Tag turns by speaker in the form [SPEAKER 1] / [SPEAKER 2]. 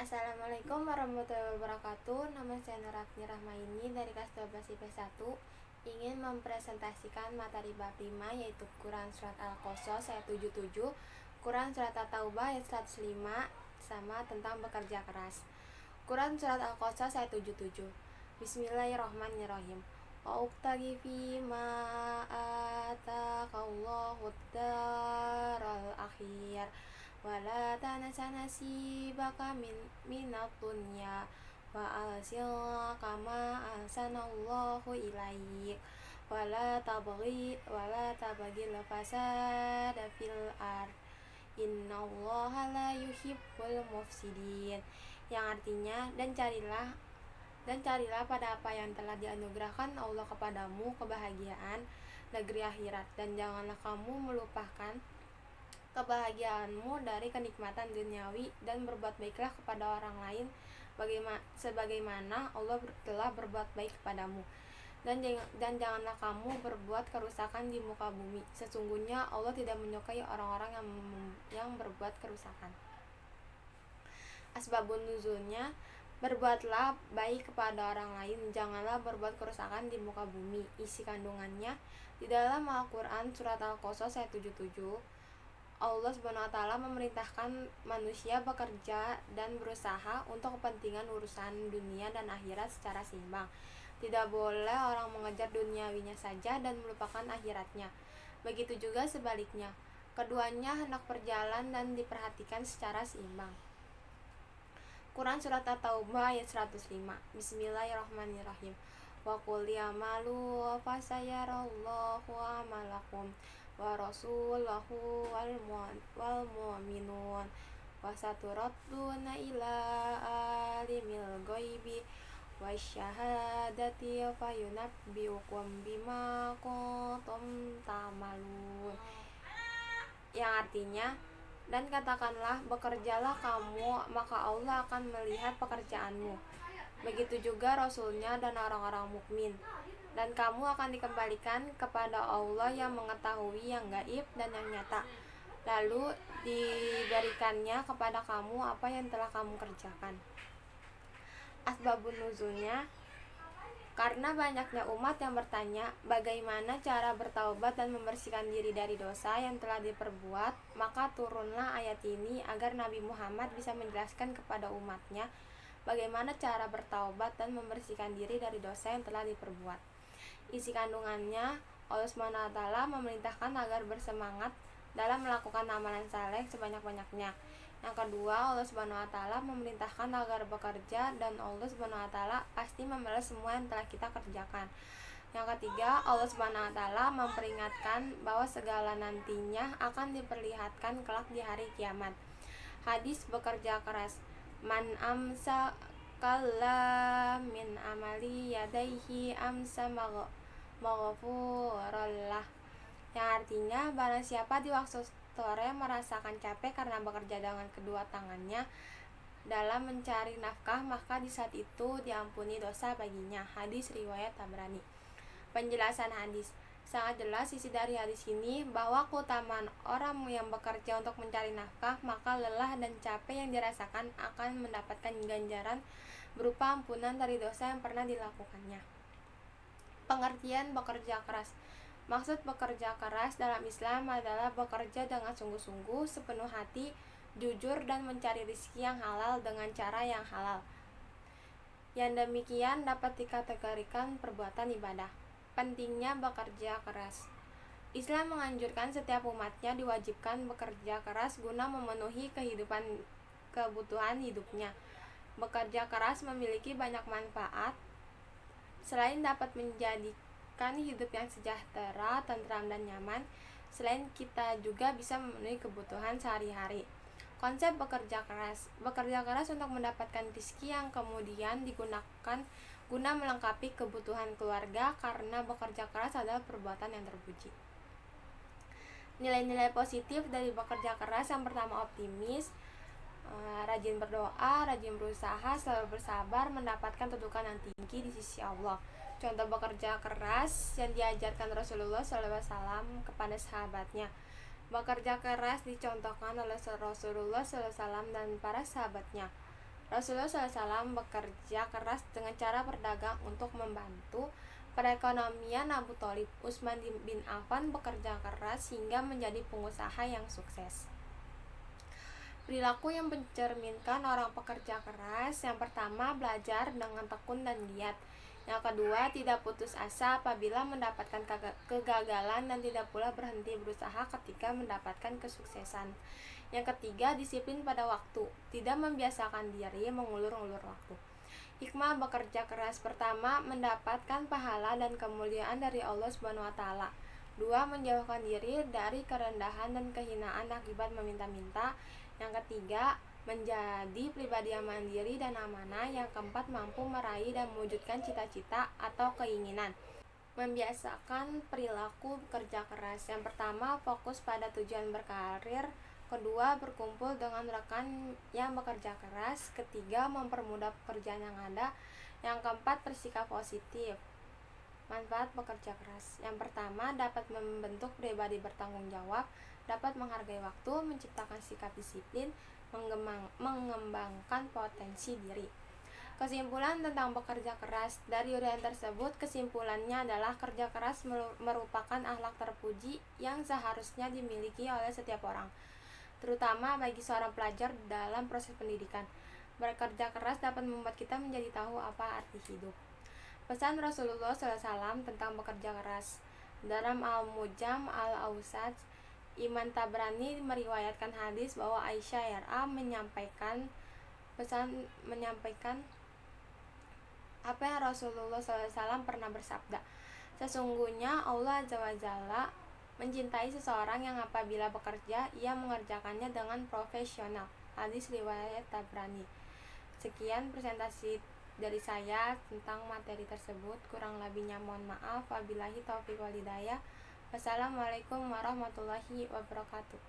[SPEAKER 1] Assalamualaikum warahmatullahi wabarakatuh. Nama saya Nurafni Rahmaini dari kelas 12 IPS 1. Ingin mempresentasikan materi bab 5 yaitu Quran Surat Al-Qasas ayat 77, Quran Surat At-Taubah ayat 105 sama tentang bekerja keras. Quran Surat Al-Qasas ayat 77. Bismillahirrahmanirrahim. Wa uqtagi fima ataqallahu ad-daral akhir wala tanasa nasibaka minad dunya wa alsil kama ahsanallahu ilaik wala tabghil fasada fil ard innallaha la yuhibbul mufsidin, yang artinya dan carilah pada apa yang telah dianugerahkan Allah kepadamu kebahagiaan negeri akhirat, dan janganlah kamu melupakan kebahagiaanmu dari kenikmatan duniawi, dan berbuat baiklah kepada orang lain sebagaimana Allah telah berbuat baik kepadamu, dan janganlah kamu berbuat kerusakan di muka bumi. Sesungguhnya Allah tidak menyukai orang-orang yang berbuat kerusakan. Asbabun nuzulnya, berbuatlah baik kepada orang lain, janganlah berbuat kerusakan di muka bumi. Isi kandungannya, di dalam Al-Quran Surat Al-Qasas ayat 77, Allah SWT memerintahkan manusia bekerja dan berusaha untuk kepentingan urusan dunia dan akhirat secara seimbang. Tidak boleh orang mengejar duniawinya saja dan melupakan akhiratnya. Begitu juga sebaliknya, keduanya hendak berjalan dan diperhatikan secara seimbang. Quran Surat At-Taubah ayat 105. Bismillahirrahmanirrahim. Wa qul ya'malu fasayarallahu amalakum wa rasulahu wal mu'minun wa saturadduna ila alimil ghaibi wasyahadati fayunabbiukum bima kuntum ta'malun, yang artinya, dan katakanlah bekerjalah kamu, maka Allah akan melihat pekerjaanmu, begitu juga Rasulnya dan orang-orang mukmin, dan kamu akan dikembalikan kepada Allah yang mengetahui yang gaib dan yang nyata, lalu diberikannya kepada kamu apa yang telah kamu kerjakan. Asbabun nuzulnya, karena banyaknya umat yang bertanya bagaimana cara bertaubat dan membersihkan diri dari dosa yang telah diperbuat, maka turunlah ayat ini agar Nabi Muhammad bisa menjelaskan kepada umatnya bagaimana cara bertaubat dan membersihkan diri dari dosa yang telah diperbuat. Isi kandungannya, Allah SWT memerintahkan agar bersemangat dalam melakukan amalan saleh sebanyak-banyaknya. Yang kedua, Allah SWT memerintahkan agar bekerja, dan Allah SWT pasti membalas semua yang telah kita kerjakan. Yang ketiga, Allah SWT memperingatkan bahwa segala nantinya akan diperlihatkan kelak di hari kiamat. Hadis bekerja keras. Man amsa kalla min amali yadaihi amsa maghfurallah, yang artinya barang siapa di waktu sore merasakan capek karena bekerja dengan kedua tangannya dalam mencari nafkah, maka di saat itu diampuni dosa baginya. Hadis riwayat Tabrani. Penjelasan hadis. Sangat jelas isi dari hadis ini bahwa keutamaan orang yang bekerja untuk mencari nafkah, maka lelah dan capek yang dirasakan akan mendapatkan ganjaran berupa ampunan dari dosa yang pernah dilakukannya. Pengertian bekerja keras. Maksud bekerja keras dalam Islam adalah bekerja dengan sungguh-sungguh, sepenuh hati, jujur, dan mencari rezeki yang halal dengan cara yang halal. Yang demikian dapat dikategorikan perbuatan ibadah. Pentingnya bekerja keras. Islam menganjurkan setiap umatnya diwajibkan bekerja keras guna memenuhi kebutuhan hidupnya. Bekerja keras memiliki banyak manfaat. Selain dapat menjadikan hidup yang sejahtera, tentram, dan nyaman, selain kita juga bisa memenuhi kebutuhan sehari-hari. Konsep bekerja keras. Bekerja keras untuk mendapatkan rezeki yang kemudian digunakan guna melengkapi kebutuhan keluarga, karena bekerja keras adalah perbuatan yang terpuji. Nilai-nilai positif dari bekerja keras: yang pertama, optimis, rajin berdoa, rajin berusaha, selalu bersabar, mendapatkan kedudukan yang tinggi di sisi Allah. Contoh bekerja keras yang diajarkan Rasulullah SAW kepada sahabatnya. Bekerja keras dicontohkan oleh Rasulullah SAW dan para sahabatnya. Rasulullah SAW bekerja keras dengan cara berdagang untuk membantu perekonomian Abu Thalib. Utsman bin Affan bekerja keras hingga menjadi pengusaha yang sukses. Perilaku yang mencerminkan orang pekerja keras: yang pertama, belajar dengan tekun dan giat. Yang kedua, tidak putus asa apabila mendapatkan kegagalan dan tidak pula berhenti berusaha ketika mendapatkan kesuksesan. Yang ketiga, disiplin pada waktu, tidak membiasakan diri mengulur-ulur waktu. Hikmah bekerja keras: pertama, mendapatkan pahala dan kemuliaan dari Allah Subhanahu wa taala. Dua, menjauhkan diri dari kerendahan dan kehinaan akibat meminta-minta. Yang ketiga, menjadi pribadi yang mandiri dan amanah. Yang keempat, mampu meraih dan mewujudkan cita-cita atau keinginan. Membiasakan perilaku bekerja keras: yang pertama, fokus pada tujuan berkarir. Kedua, berkumpul dengan rekan yang bekerja keras. Ketiga, mempermudah pekerjaan yang ada. Yang keempat, bersikap positif. Manfaat bekerja keras: yang pertama, dapat membentuk pribadi bertanggung jawab, dapat menghargai waktu, menciptakan sikap disiplin, mengembangkan potensi diri. Kesimpulan tentang bekerja keras: dari uraian tersebut, kesimpulannya adalah kerja keras merupakan akhlak terpuji yang seharusnya dimiliki oleh setiap orang, terutama bagi seorang pelajar dalam proses pendidikan. Bekerja keras dapat membuat kita menjadi tahu apa arti hidup. Pesan Rasulullah SAW tentang bekerja keras: dalam Al-Mujam Al-Awsat, Imam Tabrani meriwayatkan hadis bahwa Aisyah RA menyampaikan apa yang Rasulullah SAW pernah bersabda: sesungguhnya Allah Azza wa Jalla mencintai seseorang yang apabila bekerja, ia mengerjakannya dengan profesional. Hadis riwayat Tabrani. Sekian presentasi dari saya tentang materi tersebut. Kurang lebihnya mohon maaf. Wabillahi taufiq wal hidayah. Wassalamualaikum warahmatullahi wabarakatuh.